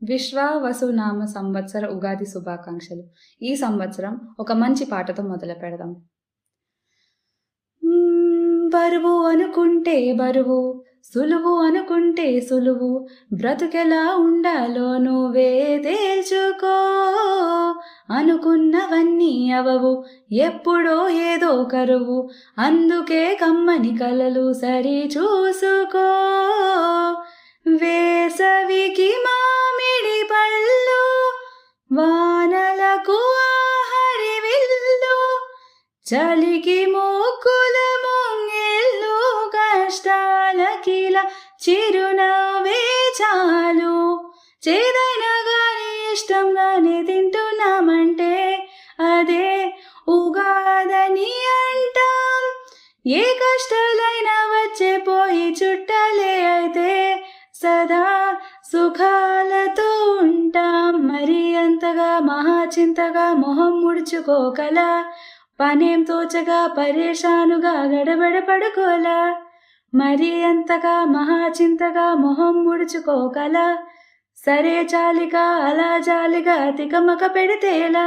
విశ్వావసునామ సంవత్సర ఉగాది శుభాకాంక్షలు. ఈ సంవత్సరం ఒక మంచి పాటతో మొదలు పెడదాం. బరువు అనుకుంటే బరువు, సులువు అనుకుంటే సులువు, బ్రతుకెలా ఉండాలో నువ్వే తేల్చుకో. అనుకున్నవన్నీ అవవు, ఎప్పుడో ఏదో కరువు, అందుకే కమ్మని కలలు సరి చూసుకో. వేసవికి మామిడి పళ్ళు, వానలకు ఆహరి విల్లు, చలికి మూకుల ముంగిళ్ళు, కష్టాలకిలా చిరునవ్వే చాలు. చేదైనా గాని ఇష్టంగానే తింటున్నామంటే అదే ఉగాదని అంటాం. ఏ కష్టాలైనా వచ్చే పోయి చుట్టాలే అయితే సదా సుఖాలతో ఉంటాం. మరి అంతగా మహాచింతగా మొహం ముడుచుకోకలా, పనేం తోచగా పరేషానుగా గడబడ పడుకోలా. మరి అంతగా మహాచింతగా మొహం ముడుచుకోకలా, సరే చాలిగా అలా జాలిగా తికమక పెడితేలా.